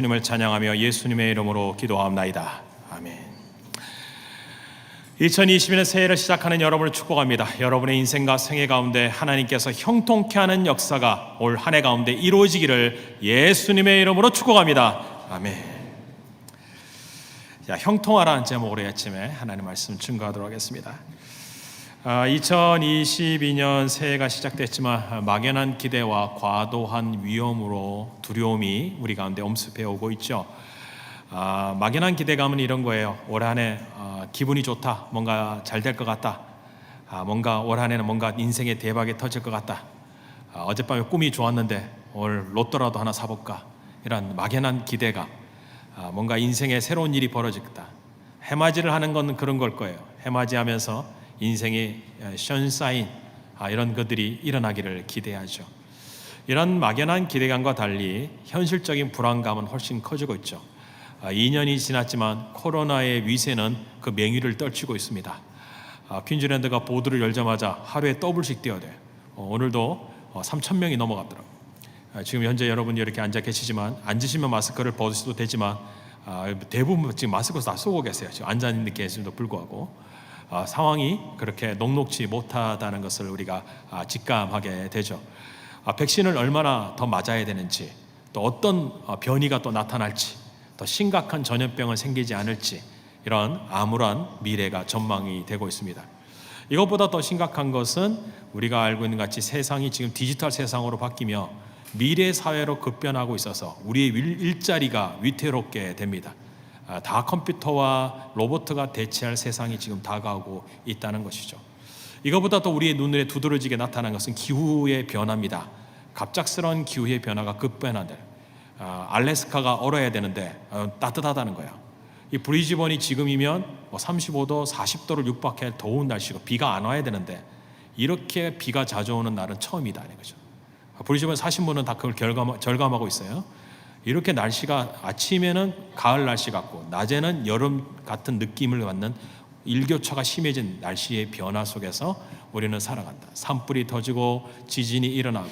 주님을 찬양하며 예수님의 이름으로 기도하옵나이다. 아멘. 2022년 새해를 시작하는 여러분을 축복합니다. 여러분의 인생과 생애 가운데 하나님께서 형통케 하는 역사가 올 한 해 가운데 이루어지기를 예수님의 이름으로 축복합니다. 아멘. 자, 형통하라는 제목으로 아침에 하나님 말씀 증거하도록 하겠습니다. 2022년 새해가 시작됐지만 막연한 기대와 과도한 위험으로 두려움이 우리 가운데 엄습해 오고 있죠. 막연한 기대감은 이런 거예요. 올 한 해 기분이 좋다, 뭔가 잘 될 것 같다, 뭔가 올 한 해는 뭔가 인생의 대박이 터질 것 같다, 어젯밤에 꿈이 좋았는데 오늘 로또라도 하나 사볼까, 이런 막연한 기대감, 뭔가 인생에 새로운 일이 벌어지겠다. 해맞이를 하는 건 그런 걸 거예요. 해맞이하면서 인생의 션사인, 이런 것들이 일어나기를 기대하죠. 이런 막연한 기대감과 달리 현실적인 불안감은 훨씬 커지고 있죠. 2년이 지났지만 코로나의 위세는 그 맹위를 떨치고 있습니다. 퀸즐랜드가 보드를 열자마자 하루에 더블씩 뛰어야 돼요. 오늘도 3,000명이 넘어갔더라고요. 지금 현재 여러분이 이렇게 앉아 계시지만 앉으시면 마스크를 벗으셔도 되지만 대부분 지금 마스크 다 쓰고 계세요. 지금 앉아 있는 계심에도 불구하고 상황이 그렇게 녹록지 못하다는 것을 우리가 직감하게 되죠. 백신을 얼마나 더 맞아야 되는지, 또 어떤 변이가 또 나타날지, 더 심각한 전염병은 생기지 않을지, 이런 암울한 미래가 전망이 되고 있습니다. 이것보다 더 심각한 것은 우리가 알고 있는 같이 세상이 지금 디지털 세상으로 바뀌며 미래 사회로 급변하고 있어서 우리의 일자리가 위태롭게 됩니다. 다 컴퓨터와 로봇가 대체할 세상이 지금 다가오고 있다는 것이죠. 이것보다 또 우리의 눈에 두드러지게 나타난 것은 기후의 변화입니다. 갑작스러운 기후의 변화가 급변한데, 알래스카가 얼어야 되는데 따뜻하다는 거야. 이 브리즈번이 지금이면 35도, 40도를 육박할 더운 날씨고 비가 안 와야 되는데 이렇게 비가 자주 오는 날은 처음이다, 이거죠. 브리즈번 사신 분은 다 그걸 절감하고 있어요. 이렇게 날씨가 아침에는 가을 날씨 같고 낮에는 여름 같은 느낌을 받는 일교차가 심해진 날씨의 변화 속에서 우리는 살아간다. 산불이 터지고 지진이 일어나고,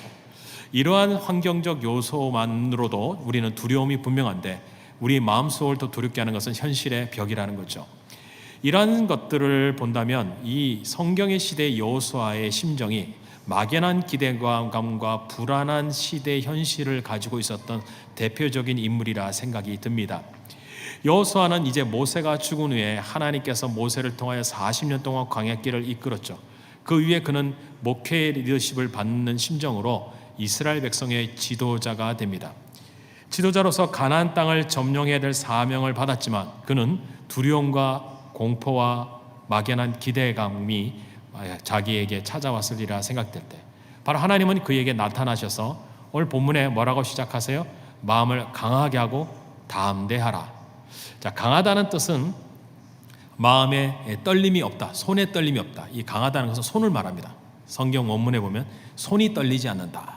이러한 환경적 요소만으로도 우리는 두려움이 분명한데 우리 마음속을 더 두렵게 하는 것은 현실의 벽이라는 거죠. 이러한 것들을 본다면 이 성경의 시대의 여호수아의 심정이 막연한 기대감과 불안한 시대 현실을 가지고 있었던 대표적인 인물이라 생각이 듭니다. 여호수아는 이제 모세가 죽은 후에 하나님께서 모세를 통하여 40년 동안 광야길을 이끌었죠. 그 위에 그는 목회 리더십을 받는 심정으로 이스라엘 백성의 지도자가 됩니다. 지도자로서 가나안 땅을 점령해야 될 사명을 받았지만 그는 두려움과 공포와 막연한 기대감이 자기에게 찾아왔으리라 생각될 때 바로 하나님은 그에게 나타나셔서 오늘 본문에 뭐라고 시작하세요? 마음을 강하게 하고 담대하라. 자, 강하다는 뜻은 마음에 떨림이 없다, 손에 떨림이 없다. 이 강하다는 것은 손을 말합니다. 성경 원문에 보면 손이 떨리지 않는다.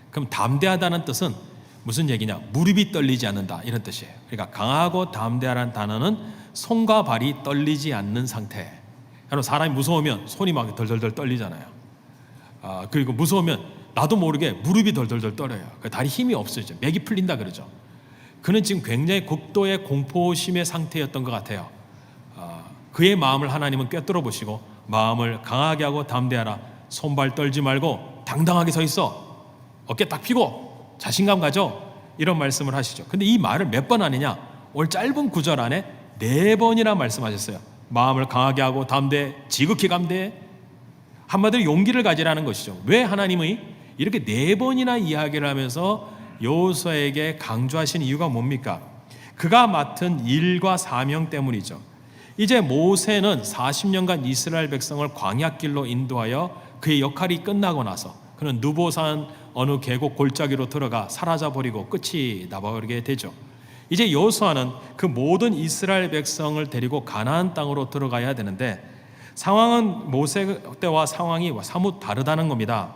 그럼 담대하다는 뜻은 무슨 얘기냐? 무릎이 떨리지 않는다, 이런 뜻이에요. 그러니까 강하고 담대하라는 단어는 손과 발이 떨리지 않는 상태. 여러분, 사람이 무서우면 손이 막 덜덜덜 떨리잖아요. 그리고 무서우면 나도 모르게 무릎이 덜덜덜 떨어요. 다리 힘이 없어지죠. 맥이 풀린다 그러죠. 그는 지금 굉장히 극도의 공포심의 상태였던 것 같아요. 그의 마음을 하나님은 꿰뚫어 보시고 마음을 강하게 하고 담대하라. 손발 떨지 말고 당당하게 서 있어. 어깨 딱 펴고 자신감 가져. 이런 말씀을 하시죠. 근데 이 말을 몇 번 하느냐? 오늘 짧은 구절 안에 4번이나 말씀하셨어요. 마음을 강하게 하고 담대, 지극히 감대해. 한마디로 용기를 가지라는 것이죠. 왜 하나님이 이렇게 4번이나 이야기를 하면서 여호수아에게 강조하신 이유가 뭡니까? 그가 맡은 일과 사명 때문이죠. 이제 모세는 40년간 이스라엘 백성을 광야길로 인도하여 그의 역할이 끝나고 나서 그는 느보산 어느 계곡 골짜기로 들어가 사라져버리고 끝이 나버리게 되죠. 이제 여호수아는 그 모든 이스라엘 백성을 데리고 가나안 땅으로 들어가야 되는데 상황은 모세 때와 상황이 사뭇 다르다는 겁니다.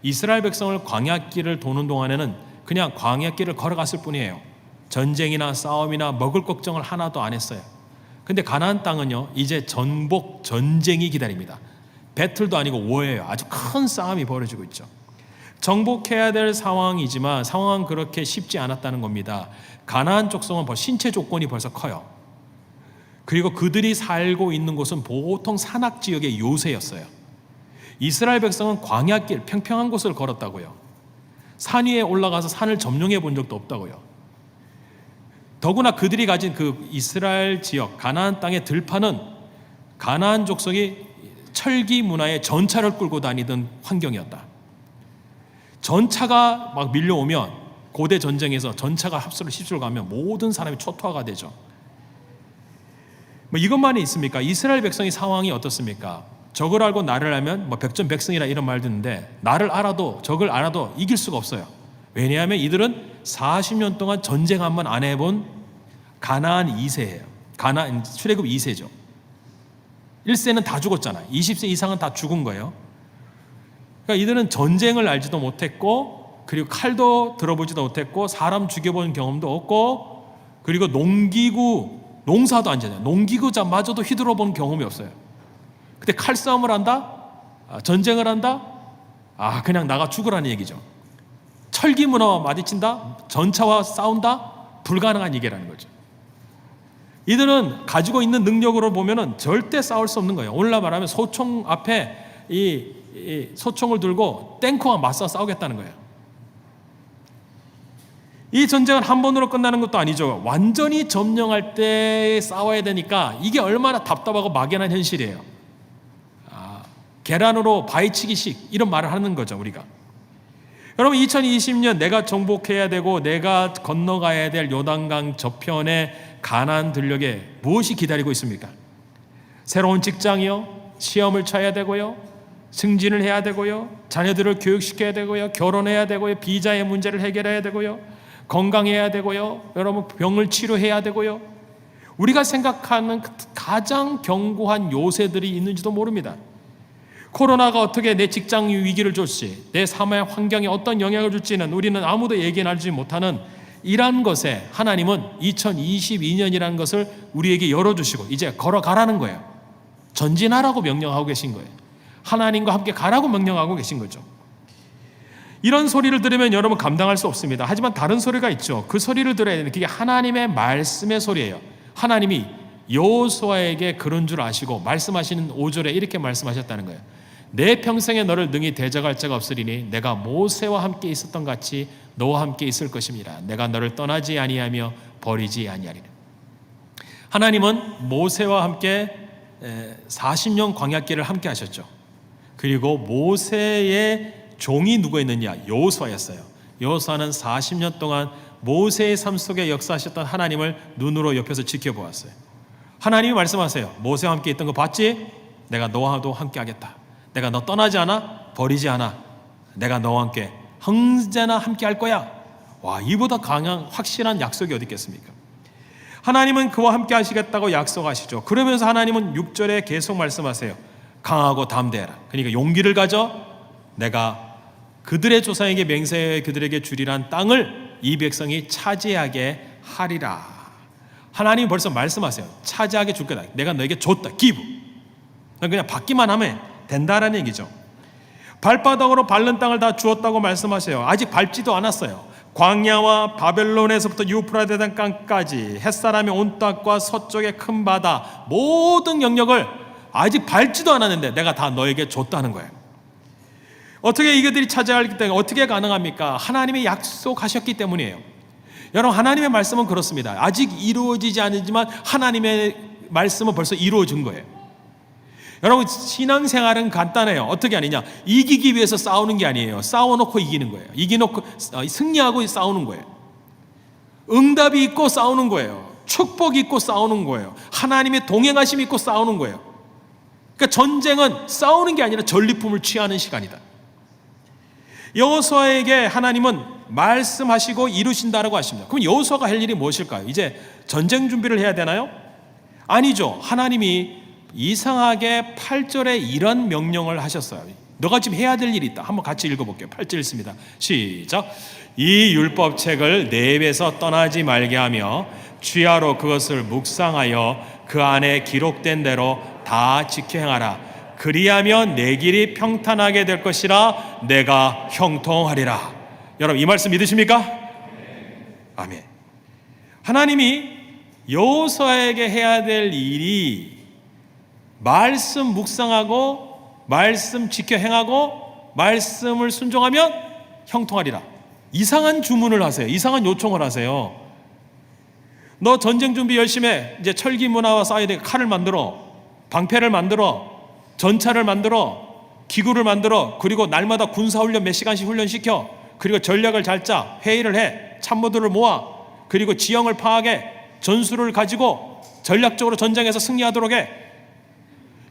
이스라엘 백성을 광야길을 도는 동안에는 그냥 광야길을 걸어갔을 뿐이에요. 전쟁이나 싸움이나 먹을 걱정을 하나도 안 했어요. 근데 가나안 땅은요, 이제 전쟁이 기다립니다. 배틀도 아니고 워예요. 아주 큰 싸움이 벌어지고 있죠. 정복해야 될 상황이지만 상황은 그렇게 쉽지 않았다는 겁니다. 가나안 족속은 신체 조건이 벌써 커요. 그리고 그들이 살고 있는 곳은 보통 산악 지역의 요새였어요. 이스라엘 백성은 광야길 평평한 곳을 걸었다고요. 산 위에 올라가서 산을 점령해 본 적도 없다고요. 더구나 그들이 가진 그 이스라엘 지역 가나안 땅의 들판은 가나안 족속이 철기 문화의 전차를 끌고 다니던 환경이었다. 전차가 막 밀려오면 고대 전쟁에서 전차가 합수를 휩쓸고 가면 모든 사람이 초토화가 되죠. 뭐 이것만이 있습니까? 이스라엘 백성의 상황이 어떻습니까? 적을 알고 나를 알면 백전백승이라 이런 말 듣는데 나를 알아도 적을 알아도 이길 수가 없어요. 왜냐하면 이들은 40년 동안 전쟁 한 번 안 해본 가나안 2세예요. 가나안 출애굽 2세죠. 1세는 다 죽었잖아요. 20세 이상은 다 죽은 거예요. 그러니까 이들은 전쟁을 알지도 못했고, 그리고 칼도 들어보지도 못했고, 사람 죽여본 경험도 없고, 그리고 농기구 농사도 안 지냐. 농기구자마저도 휘둘러본 경험이 없어요. 근데 칼싸움을 한다? 전쟁을 한다? 그냥 나가 죽으라는 얘기죠. 철기 문화와 마주친다? 전차와 싸운다? 불가능한 얘기라는 거죠. 이들은 가지고 있는 능력으로 보면은 절대 싸울 수 없는 거예요. 오늘날 말하면 소총 앞에 이 소총을 들고 탱크와 맞서 싸우겠다는 거예요. 이 전쟁은 한 번으로 끝나는 것도 아니죠. 완전히 점령할 때 싸워야 되니까 이게 얼마나 답답하고 막연한 현실이에요. 계란으로 바위치기식 이런 말을 하는 거죠, 우리가. 여러분, 2020년 내가 정복해야 되고 내가 건너가야 될 요단강 저편의 가나안 들녘에 무엇이 기다리고 있습니까? 새로운 직장이요, 시험을 쳐야 되고요, 승진을 해야 되고요, 자녀들을 교육시켜야 되고요, 결혼해야 되고요, 비자의 문제를 해결해야 되고요, 건강해야 되고요, 여러분 병을 치료해야 되고요. 우리가 생각하는 가장 견고한 요새들이 있는지도 모릅니다. 코로나가 어떻게 내 직장 위기를 줄지, 내 삶의 환경에 어떤 영향을 줄지는 우리는 아무도 얘기하지 못하는 이러한 것에 하나님은 2022년이라는 것을 우리에게 열어주시고 이제 걸어가라는 거예요. 전진하라고 명령하고 계신 거예요. 하나님과 함께 가라고 명령하고 계신 거죠. 이런 소리를 들으면 여러분 감당할 수 없습니다. 하지만 다른 소리가 있죠. 그 소리를 들어야 되는 그게 하나님의 말씀의 소리예요. 하나님이 여호수아에게 그런 줄 아시고 말씀하시는 5절에 이렇게 말씀하셨다는 거예요. 내 평생에 너를 능히 대적할 자가 없으리니 내가 모세와 함께 있었던 같이 너와 함께 있을 것입니다. 내가 너를 떠나지 아니하며 버리지 아니하리라. 하나님은 모세와 함께 40년 광야길을 함께 하셨죠. 그리고 모세의 종이 누구였느냐? 여호수아였어요. 여호수아는 40년 동안 모세의 삶 속에 역사하셨던 하나님을 눈으로 옆에서 지켜보았어요. 하나님이 말씀하세요. 모세와 함께 있던 거 봤지? 내가 너와도 함께 하겠다. 내가 너 떠나지 않아? 버리지 않아. 내가 너와 함께 언제나 함께 할 거야. 와, 이보다 강한 확실한 약속이 어디 있겠습니까? 하나님은 그와 함께 하시겠다고 약속하시죠. 그러면서 하나님은 6절에 계속 말씀하세요. 강하고 담대해라. 그러니까 용기를 가져. 내가 그들의 조상에게 맹세해 그들에게 주리란 땅을 이 백성이 차지하게 하리라. 하나님이 벌써 말씀하세요. 차지하게 줄 거다. 내가 너에게 줬다. give. 그냥 받기만 하면 된다라는 얘기죠. 발바닥으로 밟는 땅을 다 주었다고 말씀하세요. 아직 밟지도 않았어요. 광야와 바벨론에서부터 유프라데 강까지 햇사람의 온 땅과 서쪽의 큰 바다 모든 영역을 아직 밟지도 않았는데 내가 다 너에게 줬다는 거예요. 어떻게 이것들이 차지하기 때문에 어떻게 가능합니까? 하나님이 약속하셨기 때문이에요. 여러분, 하나님의 말씀은 그렇습니다. 아직 이루어지지 않지만 하나님의 말씀은 벌써 이루어진 거예요. 여러분, 신앙생활은 간단해요. 어떻게 하느냐? 이기기 위해서 싸우는 게 아니에요. 싸워놓고 이기는 거예요. 이기놓고 승리하고 싸우는 거예요. 응답이 있고 싸우는 거예요. 축복이 있고 싸우는 거예요. 하나님의 동행하심이 있고 싸우는 거예요. 그러니까 전쟁은 싸우는 게 아니라 전리품을 취하는 시간이다. 여호수아에게 하나님은 말씀하시고 이루신다라고 하십니다. 그럼 여호수아가 할 일이 무엇일까요? 이제 전쟁 준비를 해야 되나요? 아니죠. 하나님이 이상하게 8절에 이런 명령을 하셨어요. 너가 지금 해야 될 일이 있다. 한번 같이 읽어볼게요. 8절 읽습니다. 시작. 이 율법책을 내 입에서 떠나지 말게 하며 주야로 그것을 묵상하여 그 안에 기록된 대로 다 지켜 행하라. 그리하면 내 길이 평탄하게 될 것이라 내가 형통하리라. 여러분 이 말씀 믿으십니까? 아멘. 하나님이 여호수아에게 해야 될 일이 말씀 묵상하고 말씀 지켜 행하고 말씀을 순종하면 형통하리라. 이상한 주문을 하세요. 이상한 요청을 하세요. 너 전쟁 준비 열심히 해. 이제 철기 문화와 쌓여야 돼. 칼을 만들어, 방패를 만들어, 전차를 만들어, 기구를 만들어, 그리고 날마다 군사훈련 몇 시간씩 훈련시켜. 그리고 전략을 잘 짜, 회의를 해, 참모들을 모아, 그리고 지형을 파악해, 전술을 가지고 전략적으로 전쟁에서 승리하도록 해.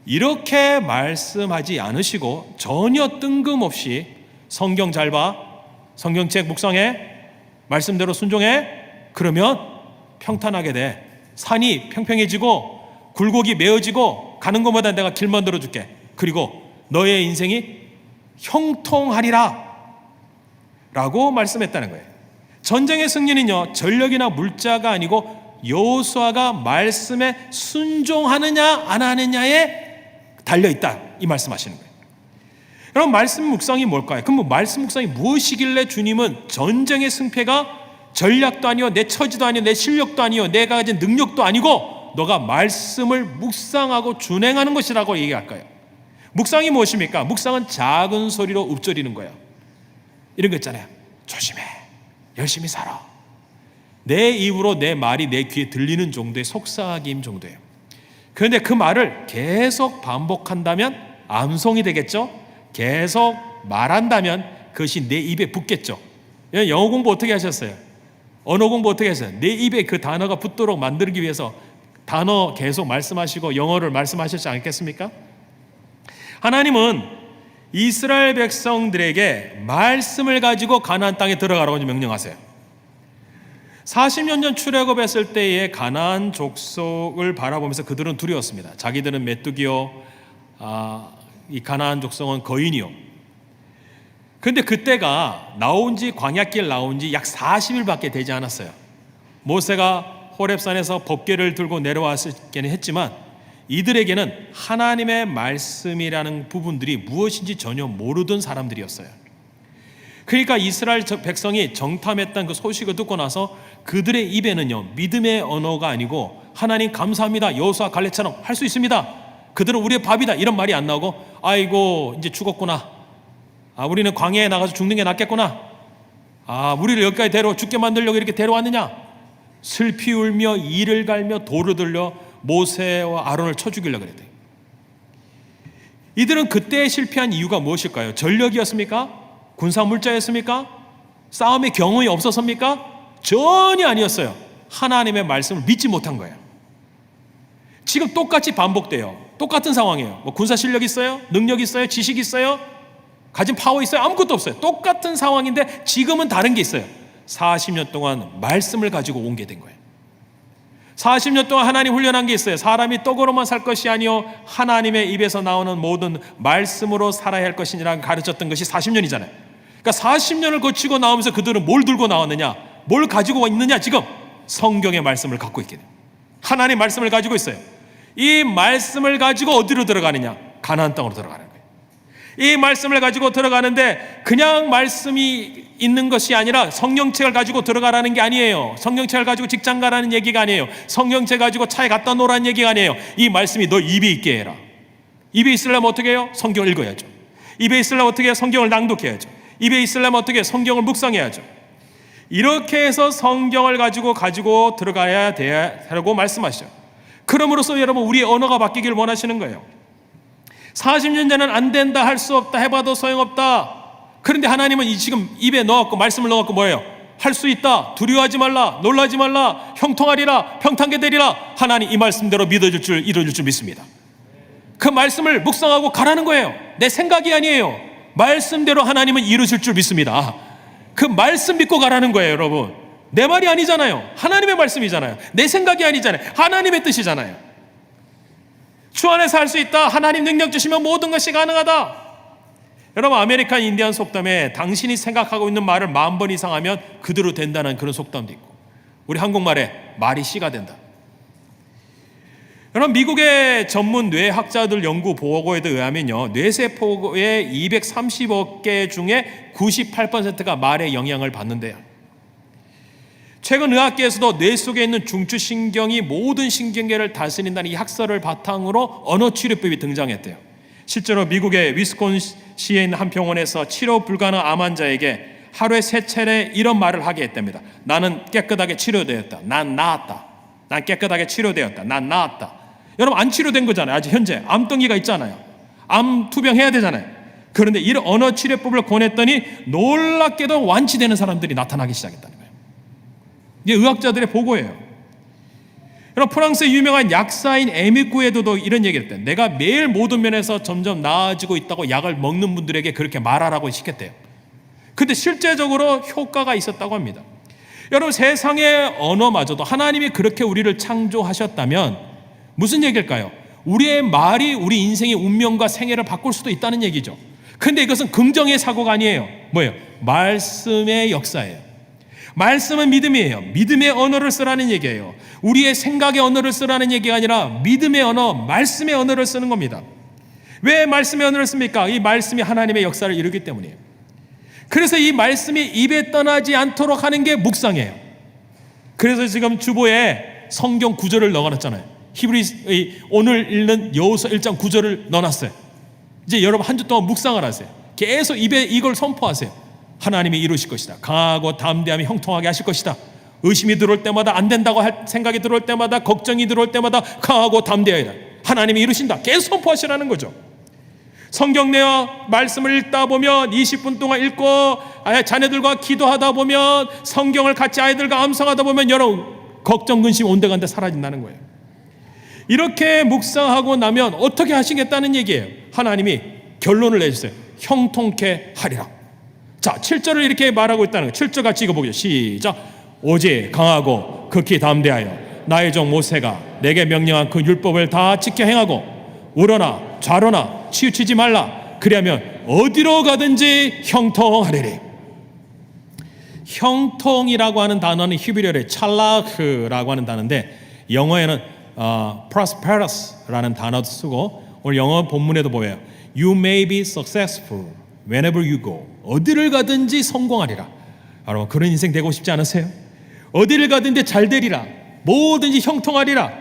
이렇게 말씀하지 않으시고 전혀 뜬금없이 성경 잘 봐, 성경책 묵상해, 말씀대로 순종해, 그러면 평탄하게 돼. 산이 평평해지고 굴곡이 메어지고 가는 것보다 내가 길 만들어 줄게. 그리고 너의 인생이 형통하리라 라고 말씀했다는 거예요. 전쟁의 승리는요 전력이나 물자가 아니고 여호수아가 말씀에 순종하느냐 안 하느냐에 달려있다 이 말씀하시는 거예요. 그럼 말씀 묵상이 뭘까요? 그럼 말씀 묵상이 무엇이길래 주님은 전쟁의 승패가 전략도 아니요 내 처지도 아니요 내 실력도 아니요 내가 가진 능력도 아니고 너가 말씀을 묵상하고 준행하는 것이라고 얘기할까요? 묵상이 무엇입니까? 묵상은 작은 소리로 읊조리는 거예요. 이런 거 있잖아요. 조심해, 열심히 살아. 내 입으로 내 말이 내 귀에 들리는 정도의 속삭임 정도예요. 그런데 그 말을 계속 반복한다면 암송이 되겠죠? 계속 말한다면 그것이 내 입에 붙겠죠. 영어 공부 어떻게 하셨어요? 언어 공부 어떻게 했어요? 내 입에 그 단어가 붙도록 만들기 위해서 단어 계속 말씀하시고 영어를 말씀하셨지 않겠습니까? 하나님은 이스라엘 백성들에게 말씀을 가지고 가나안 땅에 들어가라고 명령하세요. 40년 전 출애굽했을 때의 가나안 족속을 바라보면서 그들은 두려웠습니다. 자기들은 메뚜기요, 이 가나안 족속은 거인이요. 그런데 그때가 광야길 나온 지 약 40일밖에 되지 않았어요. 모세가 호렙산에서 법궤를 들고 내려왔기는 했지만 이들에게는 하나님의 말씀이라는 부분들이 무엇인지 전혀 모르던 사람들이었어요. 그러니까 이스라엘 백성이 정탐했던 그 소식을 듣고 나서 그들의 입에는요 믿음의 언어가 아니고 하나님 감사합니다, 여호수아 갈렙처럼 할 수 있습니다, 그들은 우리의 밥이다 이런 말이 안 나오고 아이고 이제 죽었구나, 우리는 광야에 나가서 죽는 게 낫겠구나, 우리를 여기까지 죽게 만들려고 이렇게 데려왔느냐, 슬피 울며 이를 갈며 돌을 들려 모세와 아론을 쳐 죽이려고 그랬대요. 이들은 그때 실패한 이유가 무엇일까요? 전력이었습니까? 군사물자였습니까? 싸움의 경험이 없었습니까? 전혀 아니었어요. 하나님의 말씀을 믿지 못한 거예요. 지금 똑같이 반복돼요. 똑같은 상황이에요. 군사 실력 있어요? 능력 있어요? 지식 있어요? 가진 파워 있어요? 아무것도 없어요. 똑같은 상황인데 지금은 다른 게 있어요. 40년 동안 말씀을 가지고 온 게 된 거예요. 40년 동안 하나님 훈련한 게 있어요. 사람이 떡으로만 살 것이 아니요 하나님의 입에서 나오는 모든 말씀으로 살아야 할 것이니라 가르쳤던 것이 40년이잖아요. 그러니까 40년을 거치고 나오면서 그들은 뭘 들고 나왔느냐, 뭘 가지고 있느냐, 지금 성경의 말씀을 갖고 있게 돼요. 하나님의 말씀을 가지고 있어요. 이 말씀을 가지고 어디로 들어가느냐? 가나안 땅으로 들어가는 거예요. 이 말씀을 가지고 들어가는데 그냥 말씀이 있는 것이 아니라 성경책을 가지고 들어가라는 게 아니에요. 성경책을 가지고 직장 가라는 얘기가 아니에요. 성경책 가지고 차에 갖다 놓으라는 얘기가 아니에요. 이 말씀이 너 입에 있게 해라. 입에 있으려면 어떻게 해요? 성경을 읽어야죠. 입에 있으려면 어떻게 해요? 성경을 낭독해야죠. 입에 있으려면 어떻게 해요? 성경을 묵상해야죠. 이렇게 해서 성경을 가지고 들어가야 되라고 말씀하시죠. 그럼으로써 여러분 우리의 언어가 바뀌길 원하시는 거예요. 40년 전에는 안 된다, 할 수 없다, 해봐도 소용없다. 그런데 하나님은 지금 입에 넣어갖고 말씀을 넣어갖고 뭐예요? 할 수 있다, 두려워하지 말라, 놀라지 말라, 형통하리라, 평탄하게 되리라. 하나님 이 말씀대로 믿어줄 줄, 이뤄줄 줄 믿습니다. 그 말씀을 묵상하고 가라는 거예요. 내 생각이 아니에요. 말씀대로 하나님은 이루실 줄 믿습니다. 그 말씀 믿고 가라는 거예요, 여러분. 내 말이 아니잖아요. 하나님의 말씀이잖아요. 내 생각이 아니잖아요. 하나님의 뜻이잖아요. 주 안에서 할 수 있다. 하나님 능력 주시면 모든 것이 가능하다. 여러분 아메리칸 인디안 속담에 당신이 생각하고 있는 말을 10,000번 이상 하면 그대로 된다는 그런 속담도 있고 우리 한국말에 말이 씨가 된다. 여러분, 미국의 전문 뇌학자들 연구 보고에 의하면요, 뇌세포의 230억 개 중에 98%가 말의 영향을 받는데요. 최근 의학계에서도 뇌 속에 있는 중추신경이 모든 신경계를 다스린다는 이 학설을 바탕으로 언어치료법이 등장했대요. 실제로 미국의 위스콘신시에 있는 한 병원에서 치료 불가능한 암 환자에게 하루에 3차례 이런 말을 하게 했답니다. 나는 깨끗하게 치료되었다. 난 나았다. 난 깨끗하게 치료되었다. 난 나았다. 여러분, 안 치료된 거잖아요. 아직 현재 암덩이가 있잖아요. 암 투병해야 되잖아요. 그런데 이런 언어치료법을 권했더니 놀랍게도 완치되는 사람들이 나타나기 시작했다는 거예요. 이게 의학자들의 보고예요. 여러분, 프랑스의 유명한 약사인 에미꾸에도도 이런 얘기를 했대요. 내가 매일 모든 면에서 점점 나아지고 있다고 약을 먹는 분들에게 그렇게 말하라고 시켰대요. 근데 실제적으로 효과가 있었다고 합니다. 여러분, 세상의 언어마저도 하나님이 그렇게 우리를 창조하셨다면 무슨 얘기일까요? 우리의 말이 우리 인생의 운명과 생애를 바꿀 수도 있다는 얘기죠. 근데 이것은 긍정의 사고가 아니에요. 뭐예요? 말씀의 역사예요. 말씀은 믿음이에요. 믿음의 언어를 쓰라는 얘기예요. 우리의 생각의 언어를 쓰라는 얘기가 아니라 믿음의 언어, 말씀의 언어를 쓰는 겁니다. 왜 말씀의 언어를 씁니까? 이 말씀이 하나님의 역사를 이루기 때문이에요. 그래서 이 말씀이 입에 떠나지 않도록 하는 게 묵상이에요. 그래서 지금 주보에 성경 구절을 넣어놨잖아요. 오늘 읽는 여호수아 1장 9절을 넣어놨어요. 이제 여러분 한 주 동안 묵상을 하세요. 계속 입에 이걸 선포하세요. 하나님이 이루실 것이다. 강하고 담대함이 형통하게 하실 것이다. 의심이 들어올 때마다, 안 된다고 할 생각이 들어올 때마다, 걱정이 들어올 때마다 강하고 담대하리라. 하나님이 이루신다. 계속 선포하시라는 거죠. 성경 내와 말씀을 읽다 보면 20분 동안 읽고 자녀들과 기도하다 보면 성경을 같이 아이들과 암송하다 보면 여러분 걱정, 근심 온데간데 사라진다는 거예요. 이렇게 묵상하고 나면 어떻게 하시겠다는 얘기예요. 하나님이 결론을 내주세요. 형통케 하리라. 자, 7절을 이렇게 말하고 있다는 거예요. 7절 같이 읽어보죠. 시작. 오직 강하고 극히 담대하여 나의 종 모세가 내게 명령한 그 율법을 다 지켜 행하고 우러나 좌로나 치우치지 말라. 그리하면 어디로 가든지 형통하리리. 형통이라고 하는 단어는 히브리어의 찰라흐라고 하는 단어인데 영어에는 prosperous라는 단어도 쓰고 오늘 영어 본문에도 보여요. You may be successful whenever you go. 어디를 가든지 성공하리라. 여러분, 그런 인생 되고 싶지 않으세요? 어디를 가든지 잘 되리라. 뭐든지 형통하리라.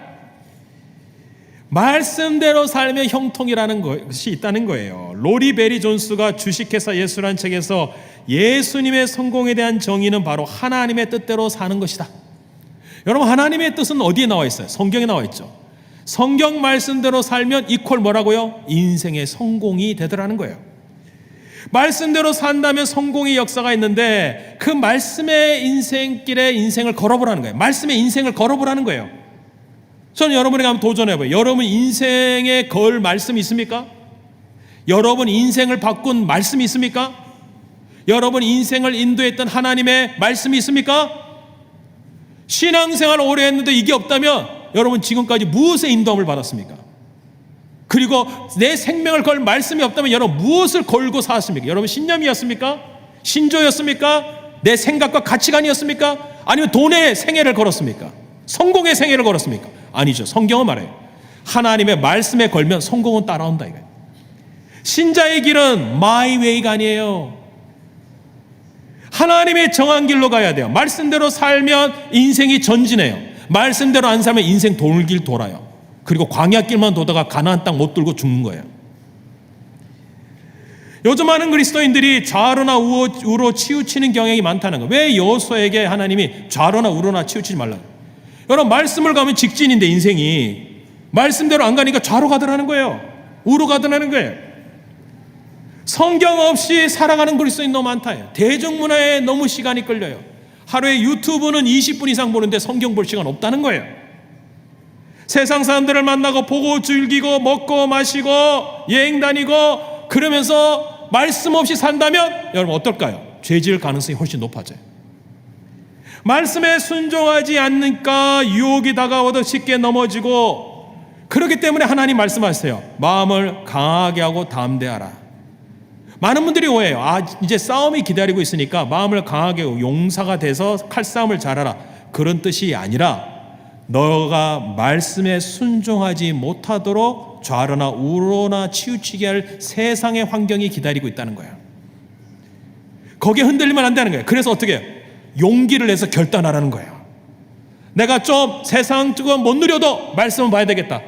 말씀대로 살면 형통이라는 것이 있다는 거예요. 로리 베리 존스가 주식회사 예수라는 책에서 예수님의 성공에 대한 정의는 바로 하나님의 뜻대로 사는 것이다. 여러분, 하나님의 뜻은 어디에 나와 있어요? 성경에 나와 있죠. 성경 말씀대로 살면 이퀄 뭐라고요? 인생의 성공이 되더라는 거예요. 말씀대로 산다면 성공의 역사가 있는데 그 말씀의 인생길에 인생을 걸어보라는 거예요. 말씀의 인생을 걸어보라는 거예요. 저는 여러분에게 한번 도전해봐요. 여러분 인생에 걸 말씀이 있습니까? 여러분 인생을 바꾼 말씀이 있습니까? 여러분 인생을 인도했던 하나님의 말씀이 있습니까? 신앙생활을 오래 했는데 이게 없다면 여러분 지금까지 무엇의 인도함을 받았습니까? 그리고 내 생명을 걸 말씀이 없다면 여러분 무엇을 걸고 살았습니까? 여러분 신념이었습니까? 신조였습니까? 내 생각과 가치관이었습니까? 아니면 돈의 생애를 걸었습니까? 성공의 생애를 걸었습니까? 아니죠. 성경은 말해요. 하나님의 말씀에 걸면 성공은 따라온다 이거예요. 신자의 길은 my way가 아니에요. 하나님의 정한 길로 가야 돼요. 말씀대로 살면 인생이 전진해요. 말씀대로 안 살면 인생 돌길 돌아요. 그리고 광야길만 도다가 가나안 땅 못 들고 죽는 거예요. 요즘 많은 그리스도인들이 좌로나 우로 치우치는 경향이 많다는 거예요. 왜 여호수아에게 하나님이 좌로나 우로나 치우치지 말라고? 여러분 말씀을 가면 직진인데 인생이 말씀대로 안 가니까 좌로 가더라는 거예요. 우로 가더라는 거예요. 성경 없이 살아가는 그리스도인 너무 많다요. 대중문화에 너무 시간이 끌려요. 하루에 유튜브는 20분 이상 보는데 성경 볼 시간 없다는 거예요. 세상 사람들을 만나고 보고 즐기고 먹고 마시고 여행 다니고 그러면서 말씀 없이 산다면 여러분 어떨까요? 죄 지을 가능성이 훨씬 높아져요. 말씀에 순종하지 않으니까 유혹이 다가와도 쉽게 넘어지고 그렇기 때문에 하나님 말씀하세요. 마음을 강하게 하고 담대하라. 많은 분들이 오해해요. 이제 싸움이 기다리고 있으니까 마음을 강하게 하고 용사가 돼서 칼싸움을 잘하라. 그런 뜻이 아니라 너가 말씀에 순종하지 못하도록 좌로나 우로나 치우치게 할 세상의 환경이 기다리고 있다는 거예요. 거기에 흔들리면 안 되는 거예요. 그래서 어떻게 해요? 용기를 내서 결단하라는 거예요. 내가 좀 세상 쪽은 못 누려도 말씀을 봐야 되겠다.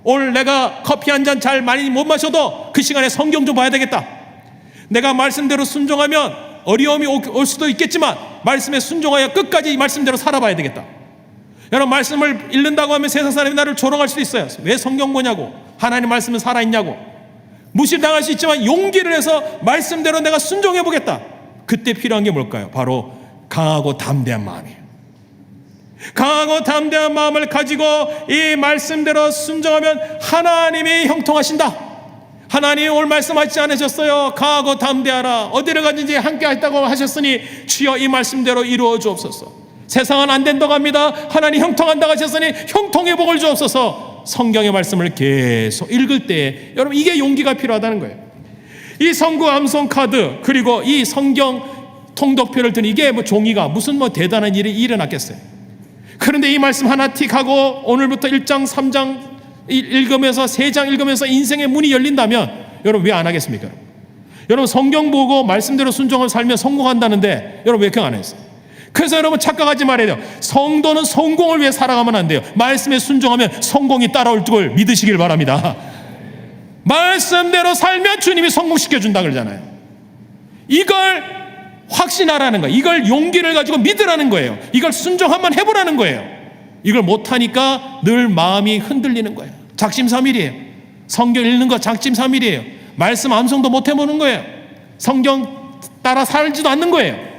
오늘 내가 커피 한 잔 잘 많이 못 마셔도 그 시간에 성경 좀 봐야 되겠다. 내가 말씀대로 순종하면 어려움이 올 수도 있겠지만 말씀에 순종하여 끝까지 이 말씀대로 살아봐야 되겠다. 여러분, 말씀을 읽는다고 하면 세상 사람이 나를 조롱할 수도 있어요. 왜 성경 보냐고, 하나님 말씀은 살아있냐고 무시당할 수 있지만 용기를 해서 말씀대로 내가 순종해 보겠다. 그때 필요한 게 뭘까요? 바로 강하고 담대한 마음이에요. 강하고 담대한 마음을 가지고 이 말씀대로 순종하면 하나님이 형통하신다. 하나님이 오늘 말씀하지 않으셨어요? 강하고 담대하라. 어디를 가든지 함께 하겠다고 하셨으니 주여 이 말씀대로 이루어 주옵소서. 세상은 안 된다고 합니다. 하나님 형통한다고 하셨으니 형통의 복을 주옵소서. 성경의 말씀을 계속 읽을 때에 여러분, 이게 용기가 필요하다는 거예요. 이 성구 암송 카드 그리고 이 성경 통독표를 드는 이게 종이가 무슨 대단한 일이 일어났겠어요. 그런데 이 말씀 하나 틱하고 오늘부터 1장 3장 읽으면서 3장 읽으면서 인생의 문이 열린다면 여러분 왜 안 하겠습니까? 여러분 성경 보고 말씀대로 순종을 살면 성공한다는데 여러분 왜 그렇게 안 했어요? 그래서 여러분 착각하지 말아야 돼요. 성도는 성공을 위해 살아가면 안 돼요. 말씀에 순종하면 성공이 따라올 줄 믿으시길 바랍니다. 말씀대로 살면 주님이 성공시켜준다 그러잖아요. 이걸 확신하라는 거예요. 이걸 용기를 가지고 믿으라는 거예요. 이걸 순종 한번 해보라는 거예요. 이걸 못하니까 늘 마음이 흔들리는 거예요. 작심삼일이에요. 성경 읽는 거 작심삼일이에요. 말씀 암송도 못 해보는 거예요. 성경 따라 살지도 않는 거예요.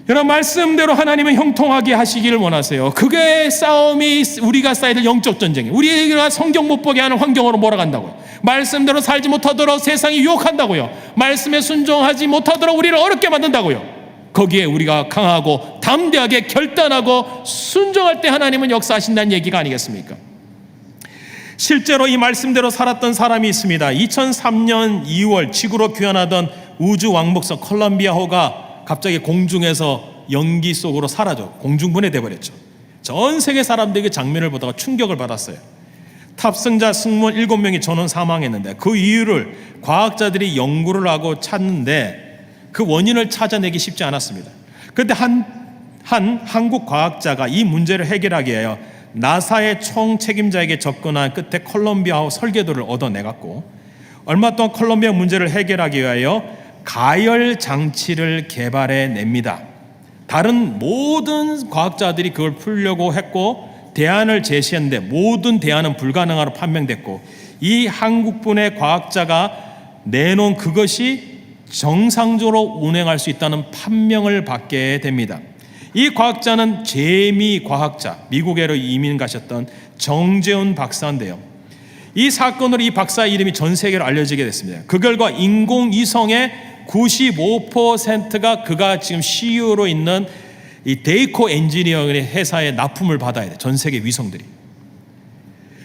여러분, 말씀대로 하나님은 형통하게 하시기를 원하세요. 그게 싸움이 우리가 싸야 될 영적 전쟁이에요. 우리가 성경 못 보게 하는 환경으로 몰아간다고요. 말씀대로 살지 못하도록 세상이 유혹한다고요. 말씀에 순종하지 못하도록 우리를 어렵게 만든다고요. 거기에 우리가 강하고 담대하게 결단하고 순종할 때 하나님은 역사하신다는 얘기가 아니겠습니까? 실제로 이 말씀대로 살았던 사람이 있습니다. 2003년 2월 지구로 귀환하던 우주 왕복선 콜럼비아호가 갑자기 공중에서 연기 속으로 사라져 공중분해돼 버렸죠. 전 세계 사람들이 그 장면을 보다가 충격을 받았어요. 탑승자 승무원 7명이 전원 사망했는데 그 이유를 과학자들이 연구를 하고 찾는데 그 원인을 찾아내기 쉽지 않았습니다. 그런데 한 한국 과학자가 이 문제를 해결하기 위하여 나사의 총책임자에게 접근한 끝에 콜럼비아호 설계도를 얻어내갖고 얼마 동안 콜럼비아 문제를 해결하기 위하여 가열 장치를 개발해냅니다. 다른 모든 과학자들이 그걸 풀려고 했고 대안을 제시했는데 모든 대안은 불가능하로 판명됐고 이 한국분의 과학자가 내놓은 그것이 정상적으로 운행할 수 있다는 판명을 받게 됩니다. 이 과학자는 재미 과학자, 미국에로 이민 가셨던 정재훈 박사인데요. 이 사건으로 이 박사의 이름이 전 세계로 알려지게 됐습니다. 그 결과 인공위성의 95%가 그가 지금 CEO로 있는 이 데이코 엔지니어링 회사의 납품을 받아야 돼. 전 세계 위성들이.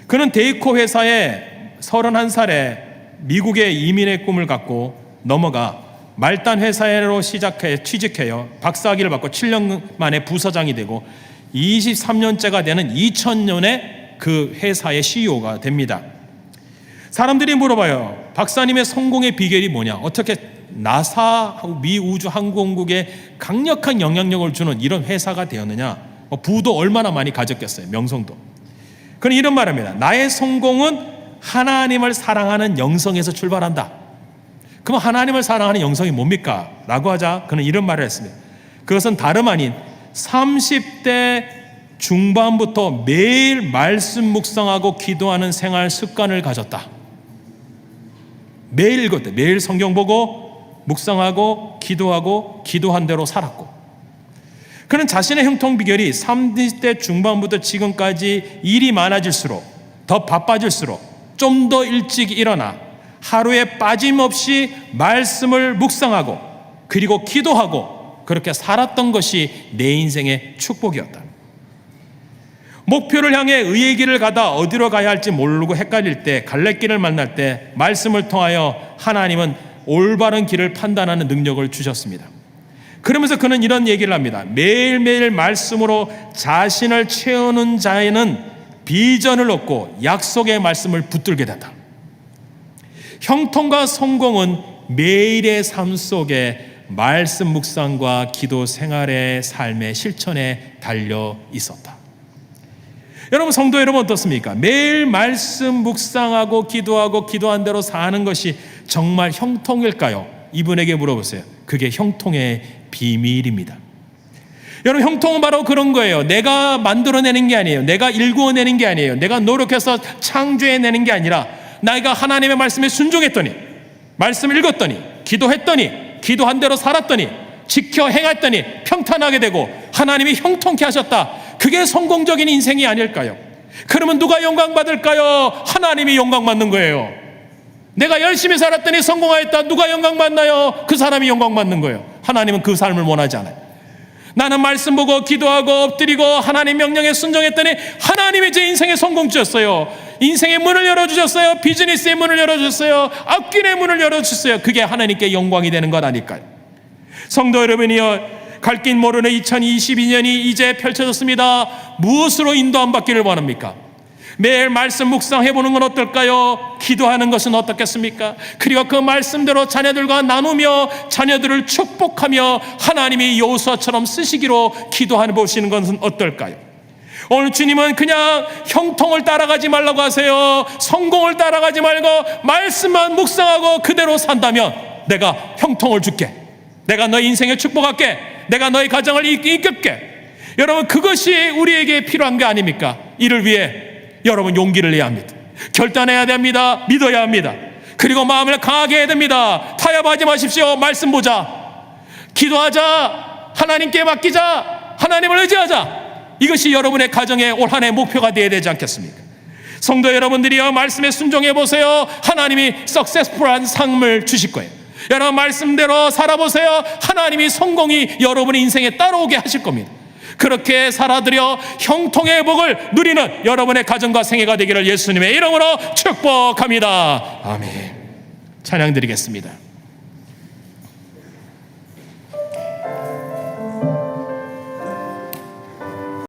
그는 데이코 회사에 31살에 미국의 이민의 꿈을 갖고 넘어가 말단 회사로 취직해요. 박사학위를 받고 7년 만에 부서장이 되고 23년째가 되는 2000년에 그 회사의 CEO가 됩니다. 사람들이 물어봐요. 박사님의 성공의 비결이 뭐냐? 어떻게 나사 미 우주 항공국에 강력한 영향력을 주는 이런 회사가 되었느냐? 부도 얼마나 많이 가졌겠어요. 명성도. 그는 이런 말입니다. 나의 성공은 하나님을 사랑하는 영성에서 출발한다. 그럼 하나님을 사랑하는 영성이 뭡니까? 라고 하자 그는 이런 말을 했습니다. 그것은 다름 아닌 30대 중반부터 매일 말씀 묵상하고 기도하는 생활 습관을 가졌다. 매일 읽었대. 매일 성경 보고 묵상하고 기도하고 기도한 대로 살았고, 그는 자신의 형통 비결이 30대 중반부터 지금까지 일이 많아질수록 더 바빠질수록 좀 더 일찍 일어나 하루에 빠짐없이 말씀을 묵상하고 그리고 기도하고 그렇게 살았던 것이 내 인생의 축복이었다. 목표를 향해 의의 길을 가다 어디로 가야 할지 모르고 헷갈릴 때, 갈래길을 만날 때 말씀을 통하여 하나님은 올바른 길을 판단하는 능력을 주셨습니다. 그러면서 그는 이런 얘기를 합니다. 매일매일 말씀으로 자신을 채우는 자에는 비전을 얻고 약속의 말씀을 붙들게 된다. 형통과 성공은 매일의 삶 속에 말씀 묵상과 기도 생활의 삶의 실천에 달려 있었다. 여러분, 성도 여러분 어떻습니까? 매일 말씀 묵상하고 기도하고 기도한 대로 사는 것이 정말 형통일까요? 이분에게 물어보세요. 그게 형통의 비밀입니다. 여러분, 형통은 바로 그런 거예요. 내가 만들어내는 게 아니에요. 내가 일구어내는 게 아니에요. 내가 노력해서 창조해내는 게 아니라 내가 하나님의 말씀에 순종했더니, 말씀 읽었더니, 기도했더니, 기도한 대로 살았더니, 지켜 행했더니 평탄하게 되고 하나님이 형통케 하셨다. 그게 성공적인 인생이 아닐까요? 그러면 누가 영광 받을까요? 하나님이 영광 받는 거예요. 내가 열심히 살았더니 성공하였다. 누가 영광 받나요? 그 사람이 영광 받는 거예요. 하나님은 그 삶을 원하지 않아요. 나는 말씀 보고 기도하고 엎드리고 하나님 명령에 순종했더니 하나님이 제 인생의 성공주였어요. 인생의 문을 열어주셨어요. 비즈니스의 문을 열어주셨어요. 앞길의 문을 열어주셨어요. 그게 하나님께 영광이 되는 것 아닐까요? 성도 여러분이여, 갈 길 모르는 2022년이 이제 펼쳐졌습니다. 무엇으로 인도 안 받기를 원합니까? 매일 말씀 묵상해보는 건 어떨까요? 기도하는 것은 어떻겠습니까? 그리고 그 말씀대로 자녀들과 나누며 자녀들을 축복하며 하나님이 여호수아처럼 쓰시기로 기도해 보시는 것은 어떨까요? 오늘 주님은 그냥 형통을 따라가지 말라고 하세요. 성공을 따라가지 말고 말씀만 묵상하고 그대로 산다면 내가 형통을 줄게. 내가 너의 인생에 축복할게. 내가 너의 가정을 이끌게. 여러분, 그것이 우리에게 필요한 게 아닙니까? 이를 위해 여러분 용기를 내야 합니다. 결단해야 됩니다. 믿어야 합니다. 그리고 마음을 강하게 해야 됩니다. 타협하지 마십시오. 말씀 보자. 기도하자. 하나님께 맡기자. 하나님을 의지하자. 이것이 여러분의 가정의 올 한 해 목표가 되어야 되지 않겠습니까? 성도 여러분들이여, 말씀에 순종해 보세요. 하나님이 석세스풀한 삶을 주실 거예요. 여러분, 말씀대로 살아보세요. 하나님이 성공이 여러분의 인생에 따라오게 하실 겁니다. 그렇게 살아들여 형통의 복을 누리는 여러분의 가정과 생애가 되기를 예수님의 이름으로 축복합니다. 아멘. 찬양 드리겠습니다.